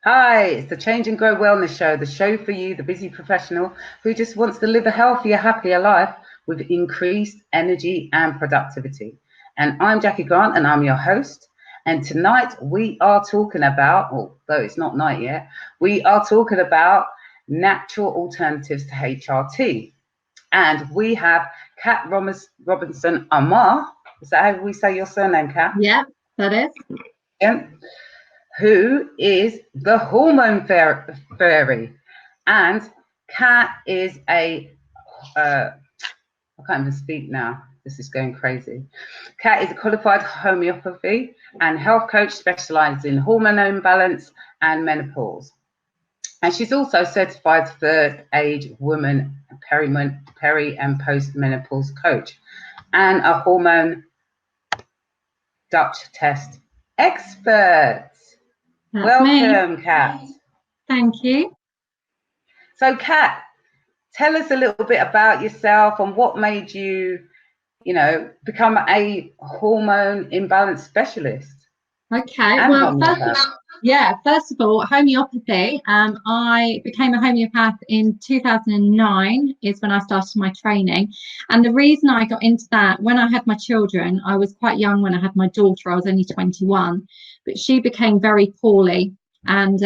Hi, it's the Change and Grow Wellness Show, the show for you, the busy professional who just wants to live a healthier, happier life with increased energy and productivity. And I'm Jackie Grant, and I'm your host. And tonight we are talking about, although it's not night yet, we are talking about natural alternatives to HRT. And we have Kat Robinson Amar. Is that how we say your surname, Kat? Yeah, that is. Yeah. Who is the Hormone Fairy. And Kat is I can't even speak now. This is going crazy. Kat is a qualified homeopathy and health coach specialized in hormone imbalance and menopause. And she's also certified third age woman peri and post-menopause coach and a hormone Dutch test expert. That's Welcome, me. Kat. Thank you. So, Kat, tell us a little bit about yourself and what made you, become a hormone imbalance specialist. Okay. And Well, homeopath. first of all, homeopathy. I became a homeopath in 2009 is when I started my training. And the reason I got into that, when I had my children, I was quite young when I had my daughter. I was only 21, but she became very poorly. And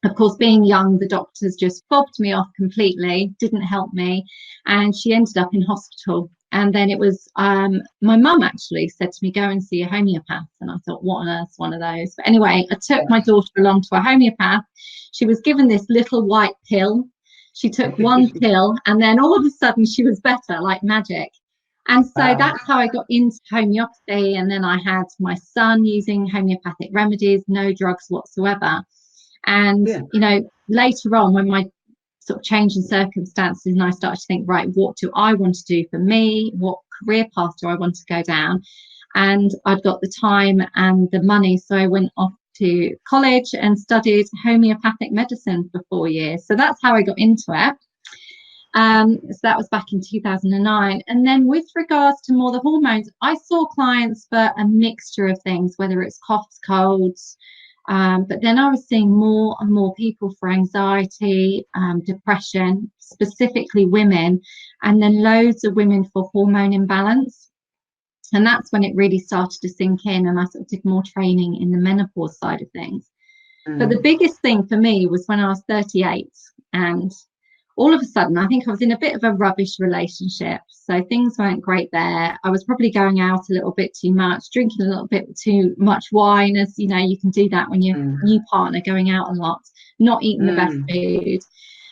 of course, being young, the doctors just fobbed me off completely, didn't help me, and she ended up in hospital. And then it was my mum actually said to me, go and see a homeopath. And I thought, what on earth, one of those? But anyway, I took my daughter along to a homeopath. She was given this little white pill. She took one pill, and then all of a sudden she was better, like magic. And so that's how I got into homeopathy. And then I had my son using homeopathic remedies, no drugs whatsoever. And, later on, when my sort of change in circumstances and I started to think, right, what do I want to do for me? What career path do I want to go down? And I'd got the time and the money. So I went off to college and studied homeopathic medicine for 4 years. So that's how I got into it. So that was back in 2009. And then with regards to more the hormones, I saw clients for a mixture of things, whether it's coughs, colds, but then I was seeing more and more people for anxiety, depression, specifically women, and then loads of women for hormone imbalance. And that's when it really started to sink in, and I sort of did more training in the menopause side of things. But the biggest thing for me was when I was 38, and all of a sudden, I think I was in a bit of a rubbish relationship. So things weren't great there. I was probably going out a little bit too much, drinking a little bit too much wine, as you know, you can do that when you're new partner, going out a lot, not eating the best food.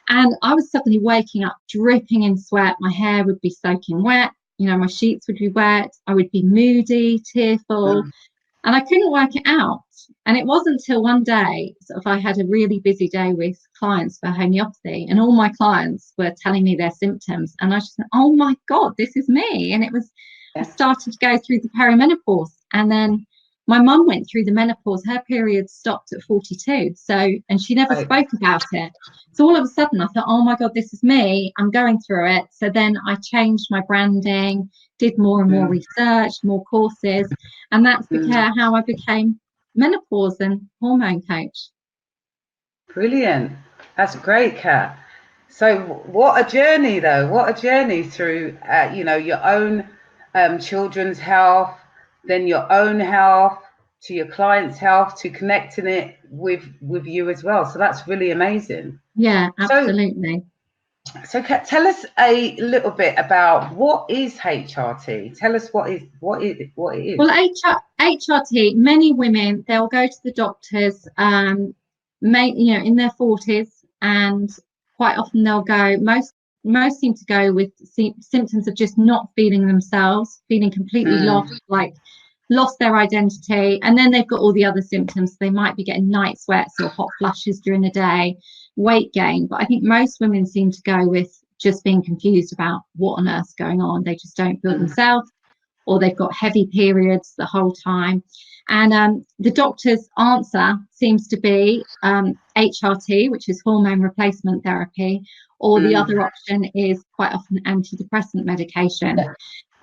And I was suddenly waking up dripping in sweat. My hair would be soaking wet. My sheets would be wet. I would be moody, tearful, and I couldn't work it out. And it wasn't until one day, sort of, I had a really busy day with clients for homeopathy, and all my clients were telling me their symptoms. And I just said, oh my God, this is me. And it was, I started to go through the perimenopause. And then my mum went through the menopause. Her period stopped at 42. So, and she never spoke about it. So all of a sudden I thought, oh my God, this is me. I'm going through it. So then I changed my branding, did more and more research, more courses. And that's how I became menopause and hormone coach. Brilliant. That's great, Kat. So what a journey, though. What a journey through, your own children's health, then your own health, to your client's health, to connecting it with you as well. So that's really amazing. Yeah, absolutely. So Kat, tell us a little bit about what is HRT. Tell us what it is. Well, HRT, many women, they'll go to the doctors, in their 40s, and quite often they'll go, most seem to go with symptoms of just not feeling themselves, feeling completely lost their identity, and then they've got all the other symptoms. They might be getting night sweats or hot flushes during the day, weight gain. But I think most women seem to go with just being confused about what on earth's going on. They just don't feel themselves, or they've got heavy periods the whole time. And the doctor's answer seems to be HRT, which is hormone replacement therapy, or the other option is quite often antidepressant medication.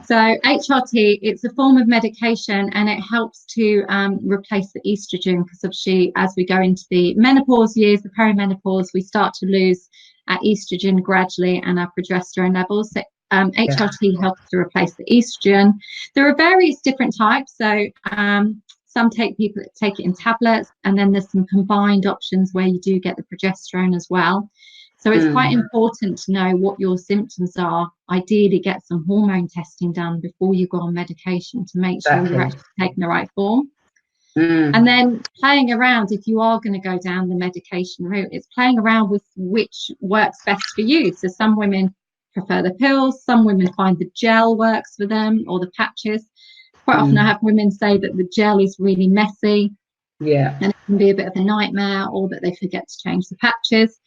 So HRT, it's a form of medication, and it helps to replace the estrogen, because obviously as we go into the menopause years, the perimenopause, we start to lose our estrogen gradually and our progesterone levels. So HRT helps to replace the estrogen. There are various different types. So some people take it in tablets, and then there's some combined options where you do get the progesterone as well. So it's quite important to know what your symptoms are. Ideally, get some hormone testing done before you go on medication to make sure you're actually taking the right form. And then playing around, if you are going to go down the medication route, it's playing around with which works best for you. So some women prefer the pills, some women find the gel works for them, or the patches. Quite often I have women say that the gel is really messy, and it can be a bit of a nightmare, or that they forget to change the patches.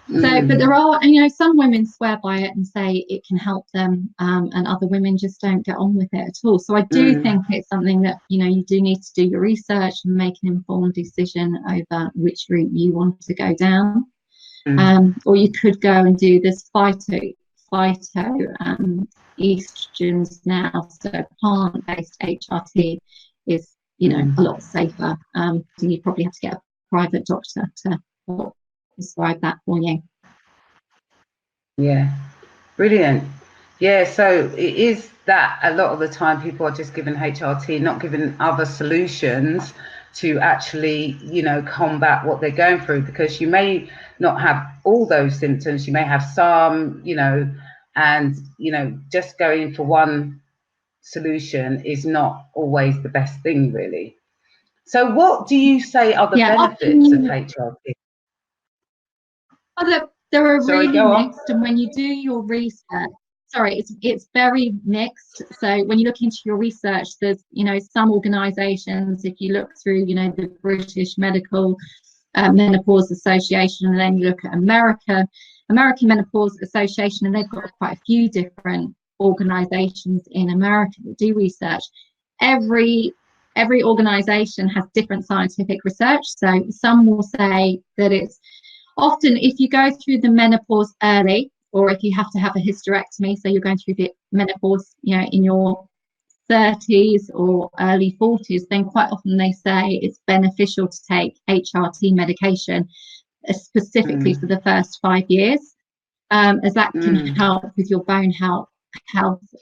So, but there are, some women swear by it and say it can help them, and other women just don't get on with it at all. So I do think it's something that, you do need to do your research and make an informed decision over which route you want to go down. Or you could go and do this phyto estrogens now. So plant-based HRT is, a lot safer. So you probably have to get a private doctor to describe that for you. Yeah, brilliant. Yeah, so it is that a lot of the time people are just given HRT, not given other solutions to actually, combat what they're going through, because you may not have all those symptoms, you may have some, and just going for one solution is not always the best thing, really. So what do you say are the benefits of HRT? There are really mixed, and when you do your research, it's very mixed. So when you look into your research, there's some organisations, if you look through the British Medical Menopause Association, and then you look at American Menopause Association, and they've got quite a few different organisations in America that do research. Every organisation has different scientific research. So some will say that it's often, if you go through the menopause early, or if you have to have a hysterectomy, so you're going through the menopause, in your 30s or early 40s, then quite often they say it's beneficial to take HRT medication, specifically for the first 5 years, as that can help with your bone health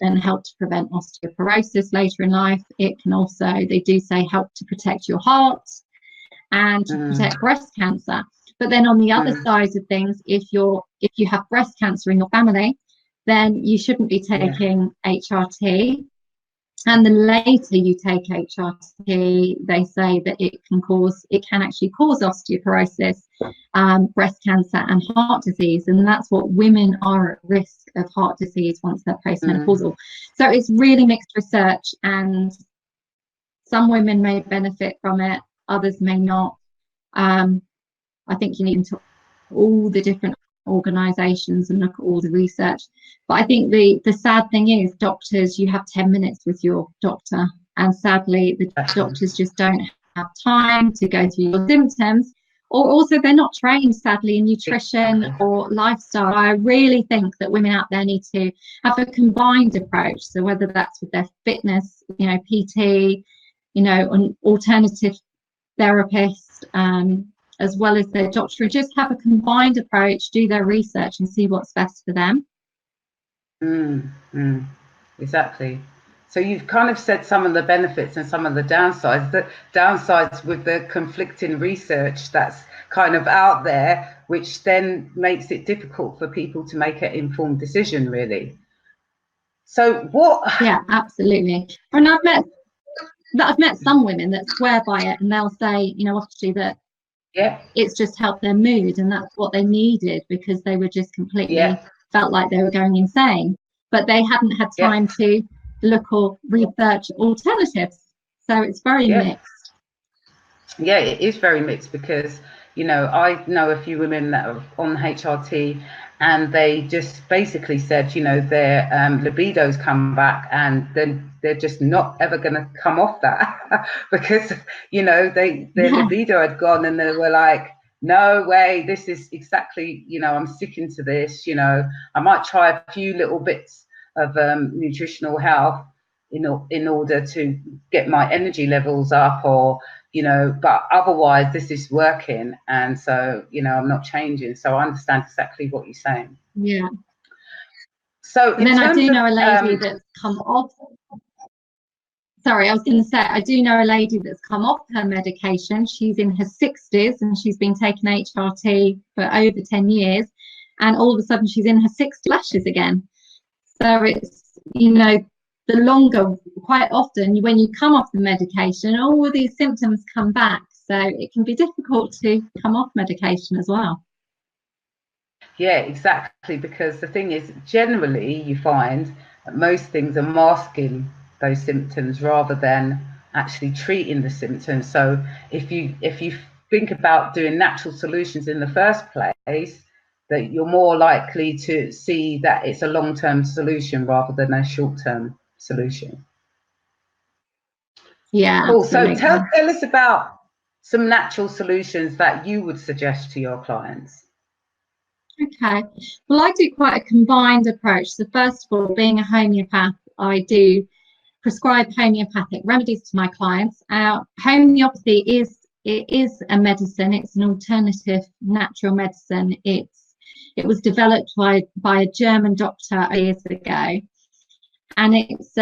and help to prevent osteoporosis later in life. It can also, they do say, help to protect your heart and to protect breast cancer. But then on the other side of things, if you have breast cancer in your family, then you shouldn't be taking HRT. And the later you take HRT, they say that it can actually cause osteoporosis, breast cancer, and heart disease. And that's what women are at risk of heart disease once they're postmenopausal. So it's really mixed research, and some women may benefit from it, others may not. I think you need to all the different organisations and look at all the research. But I think the sad thing is, doctors, you have 10 minutes with your doctor, and sadly the doctors just don't have time to go through your symptoms, or also they're not trained, sadly, in nutrition or lifestyle. I really think that women out there need to have a combined approach. So whether that's with their fitness, PT, an alternative therapist, as well as their doctor, just have a combined approach, do their research and see what's best for them. Exactly. So you've kind of said some of the benefits and some of the downsides. The downsides with the conflicting research that's kind of out there, which then makes it difficult for people to make an informed decision, really. So what? Yeah, absolutely. And I've met some women that swear by it, and they'll say, obviously that it's just helped their mood, and that's what they needed, because they were just completely felt like they were going insane, but they hadn't had time to look or research alternatives. So it's very mixed. Yeah, it is very mixed, because I know a few women that are on HRT, and they just basically said, their libidos come back, and then they're just not ever going to come off that because their libido had gone, and they were like, no way, this is exactly, I'm sticking to this. I might try a few little bits of nutritional health in order to get my energy levels up, or but otherwise this is working, and so I'm not changing. So I understand exactly what you're saying. Yeah. So and then I do know a lady that's come off. Sorry, I was going to say, I do know a lady that's come off her medication. She's in her 60s and she's been taking HRT for over 10 years. And all of a sudden she's in her 60 flashes again. So it's, the longer, quite often when you come off the medication, all of these symptoms come back. So it can be difficult to come off medication as well. Yeah, exactly. Because the thing is, generally you find that most things are masking those symptoms rather than actually treating the symptoms. So if you think about doing natural solutions in the first place, that you're more likely to see that it's a long-term solution rather than a short-term solution. Yeah, cool. absolutely. So tell us about some natural solutions that you would suggest to your clients. Okay, well, I do quite a combined approach. So first of all, being a homeopath, I do prescribe homeopathic remedies to my clients. Homeopathy is a medicine. It's an alternative natural medicine. It was developed by a German doctor years ago, and it's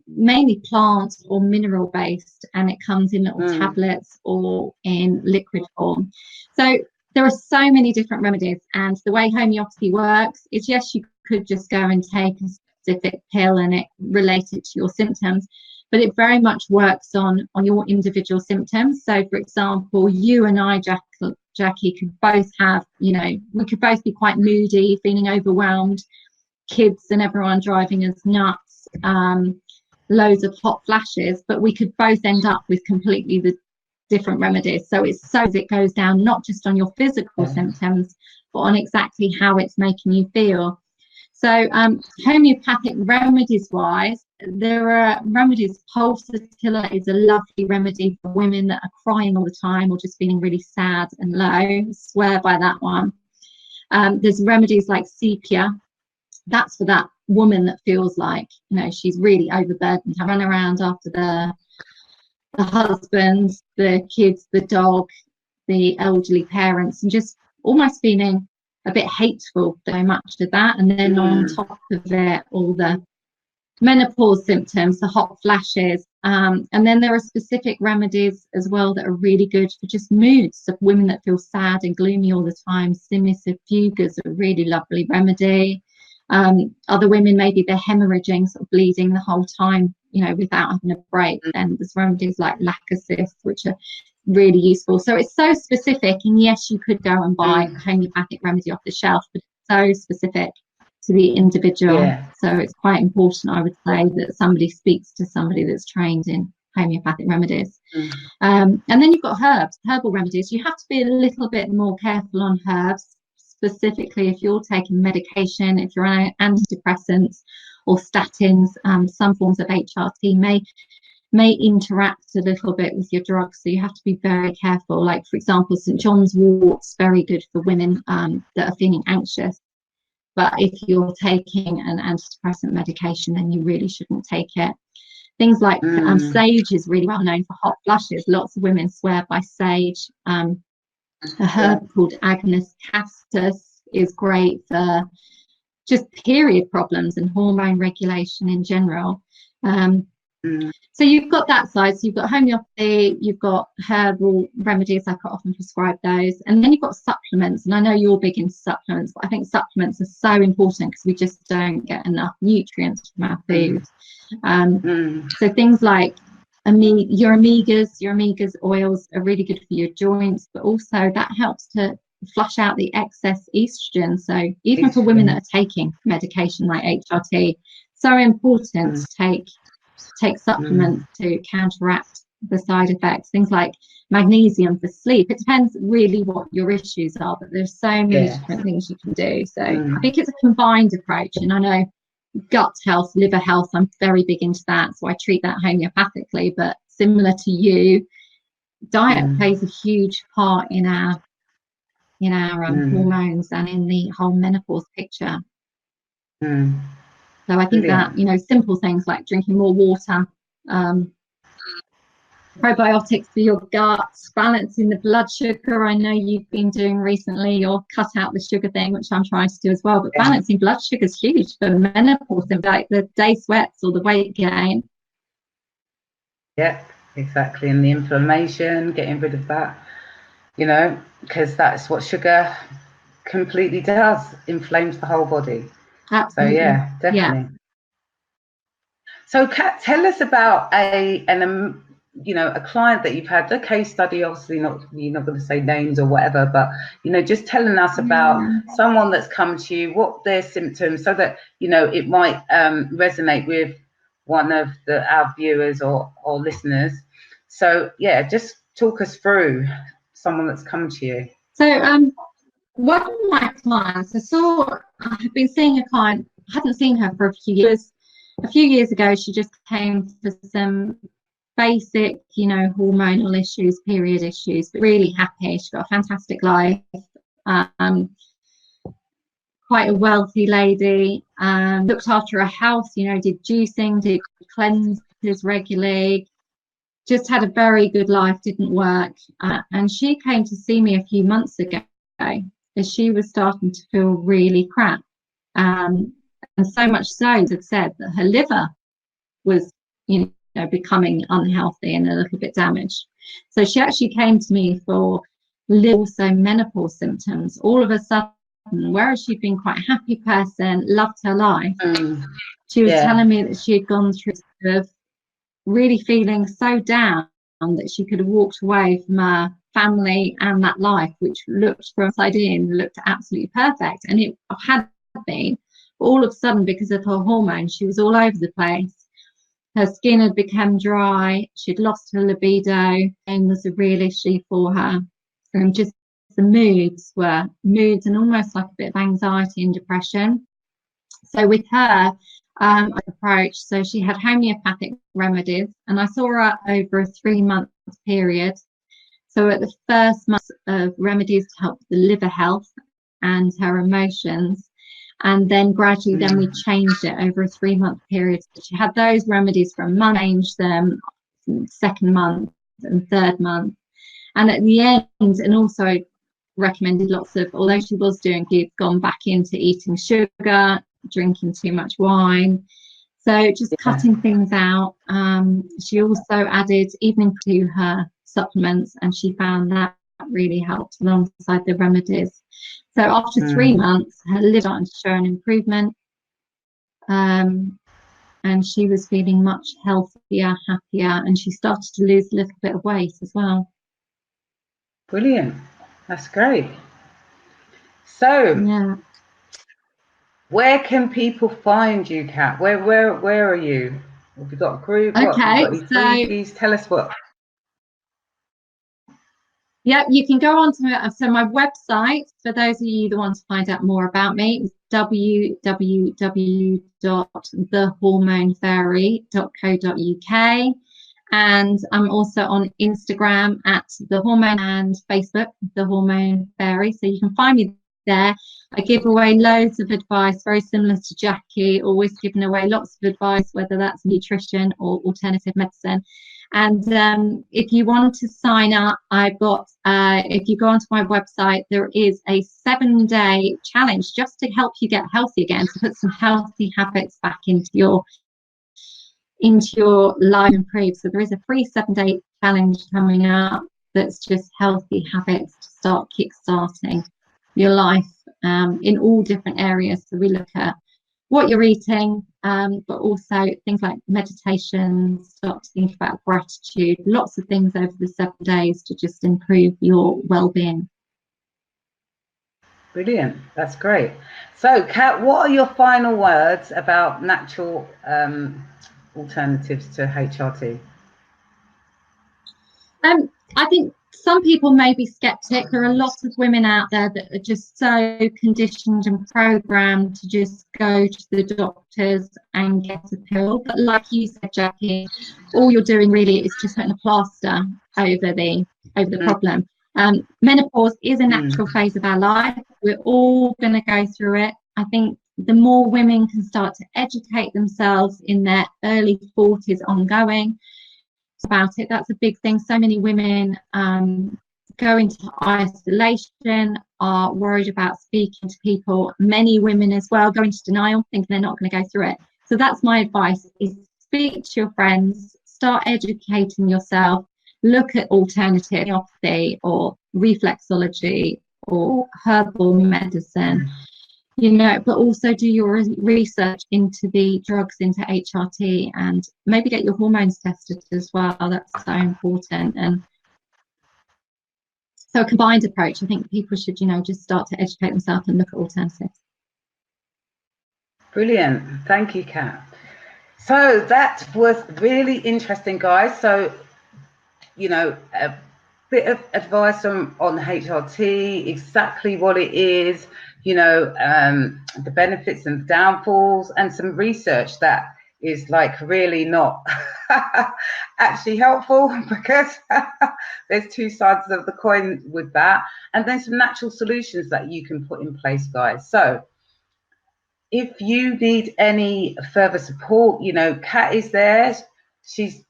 mainly plant or mineral based, and it comes in little tablets or in liquid form. So there are so many different remedies, and the way homeopathy works is, yes, you could just go and take a specific pill and it related to your symptoms, but it very much works on your individual symptoms. So for example, you and I, Jackie, could both have, we could both be quite moody, feeling overwhelmed, kids and everyone driving us nuts, loads of hot flashes, but we could both end up with completely the different remedies. So it's so it goes down not just on your physical symptoms, but on exactly how it's making you feel. So homeopathic remedies wise, there are remedies. Pulsatilla is a lovely remedy for women that are crying all the time or just feeling really sad and low. I swear by that one. There's remedies like sepia. That's for that woman that feels like she's really overburdened, to run around after the husband, the kids, the dog, the elderly parents, and just almost feeling a bit hateful so much to that. And then on top of it, all the menopause symptoms, the hot flashes, and then there are specific remedies as well that are really good for just moods of women that feel sad and gloomy all the time. Simifuga is a really lovely remedy. Other women, maybe they're hemorrhaging, sort of bleeding the whole time, without having a break. Then there's remedies like lacosis, which are really useful. So it's so specific, and yes, you could go and buy a homeopathic remedy off the shelf, but it's so specific to the individual. So it's quite important, I would say, that somebody speaks to somebody that's trained in homeopathic remedies. And then you've got herbal remedies. You have to be a little bit more careful on herbs, specifically if you're taking medication, if you're on antidepressants or statins. Some forms of HRT may interact a little bit with your drugs, so you have to be very careful. Like, for example, St. John's wort's very good for women that are feeling anxious, but if you're taking an antidepressant medication, then you really shouldn't take it. Things like sage is really well known for hot flushes. Lots of women swear by sage. A herb called Agnus castus is great for just period problems and hormone regulation in general. So you've got that side. So you've got homeopathy, you've got herbal remedies. I could often prescribe those, and then you've got supplements. And I know you're big into supplements, but I think supplements are so important because we just don't get enough nutrients from our food. So things like your omegas oils are really good for your joints, but also that helps to flush out the excess estrogen. So even for women that are taking medication like HRT, so important to take supplements to counteract the side effects. Things like magnesium for sleep. It depends really what your issues are, but there's so many different things you can do. So I think it's a combined approach, and I know gut health, liver health, I'm very big into that, so I treat that homeopathically. But similar to you, diet plays a huge part in our hormones and in the whole menopause picture. So I think that, you know, simple things like drinking more water, probiotics for your guts, balancing the blood sugar. I know you've been doing recently your cut out the sugar thing, which I'm trying to do as well. But balancing blood sugar is huge for menopause, like the day sweats or the weight gain. Yeah, exactly. And the inflammation, getting rid of that, you know, because that's what sugar completely does, inflames the whole body. Absolutely. So yeah, definitely. Yeah. So Kat, tell us about a client that you've had, a case study. Obviously you're not going to say names or whatever, but you know, just telling us about someone that's come to you, what their symptoms, so that, you know, it might resonate with one of our viewers or listeners. So yeah, just talk us through someone that's come to you. So one of my clients, I've been seeing a client, I hadn't seen her for a few years. A few years ago, she just came for some basic, you know, hormonal issues, period issues, but really happy. She's got a fantastic life. Quite a wealthy lady, looked after her health, you know, did juicing, did cleanses regularly, just had a very good life, didn't work. And she came to see me a few months ago as she was starting to feel really crap. And so much so had said that her liver was, you know, becoming unhealthy and a little bit damaged. So she actually came to me for also menopause symptoms. All of a sudden, whereas she'd been quite a happy person, loved her life, she was telling me that she had gone through sort of really feeling so down that she could have walked away from her family and that life, which looked from outside in, looked absolutely perfect. And it had been, but all of a sudden, because of her hormones, she was all over the place. Her skin had become dry, she'd lost her libido, and was a real issue for her. And just the moods and almost like a bit of anxiety and depression. So with her, I approached, so she had homeopathic remedies, and I saw her over a 3-month period. So at the first month of remedies to help with the liver health and her emotions, and then gradually then we changed it over a 3-month period. So she had those remedies for a month, changed them second month and third month, and at the end, and also recommended lots of, although she was doing, she'd gone back into eating sugar, drinking too much wine, so just cutting things out. She also added evening to her supplements, and she found that really helped alongside the remedies. So after 3 months, her liver started to show an improvement, and she was feeling much healthier, happier, and she started to lose a little bit of weight as well. Brilliant, that's great. So yeah, where can people find you, Kat? Where are you? Have you got a group? Okay, so please tell us what. Yeah, you can go on to my website, for those of you that want to find out more about me, is www.thehormonefairy.co.uk. And I'm also on Instagram at The Hormone and Facebook, The Hormone Fairy. So you can find me there. I give away loads of advice, very similar to Jackie, always giving away lots of advice, whether that's nutrition or alternative medicine. And if you want to sign up, I've got, if you go onto my website, there is a 7-day challenge just to help you get healthy again, to put some healthy habits back into your life, improve. So there is a free 7-day challenge coming up that's just healthy habits to start kickstarting your life in all different areas. So we look at what you're eating, but also things like meditation, start to think about gratitude, lots of things over the 7 days to just improve your well-being. Brilliant, that's great. So Kat, what are your final words about natural alternatives to HRT? I think some people may be skeptic. There are lots of women out there that are just so conditioned and programmed to just go to the doctors and get a pill. But like you said, Jackie, all you're doing really is just putting a plaster over the problem. Menopause is a natural phase of our life. We're all going to go through it. I think the more women can start to educate themselves in their early 40s ongoing about it. That's a big thing. So many women go into isolation, are worried about speaking to people. Many women as well go into denial, thinking they're not going to go through it. So that's my advice, is speak to your friends, start educating yourself, look at alternative homeopathy or reflexology or herbal medicine, you know, but also do your research into the drugs, into HRT, and maybe get your hormones tested as well. That's so important. And so a combined approach, I think people should, you know, just start to educate themselves and look at alternatives. Brilliant. Thank you, Kat. So that was really interesting, guys. So, you know, a bit of advice on HRT, exactly what it is, you know, the benefits and downfalls, and some research that is like really not actually helpful, because there's two sides of the coin with that, and then some natural solutions that you can put in place, guys. So if you need any further support, you know, Kat is there. She's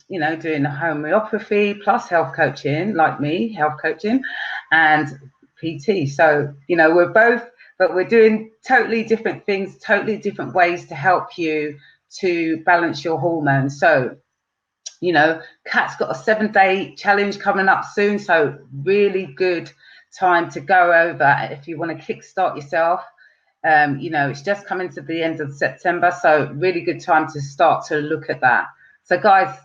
you know, doing the homeopathy plus health coaching, like me, health coaching and PT. So, you know, we're both, but we're doing totally different things, totally different ways to help you to balance your hormones. So, you know, Kat's got a 7-day challenge coming up soon, so really good time to go over if you want to kickstart yourself. You know, it's just coming to the end of September, so really good time to start to look at that. So guys,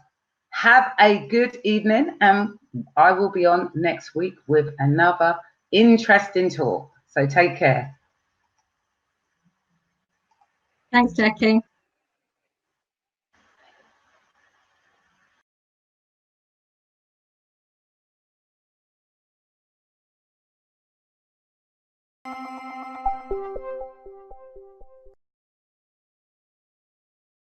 have a good evening, and I will be on next week with another interesting talk. So take care. Thanks, Jackie.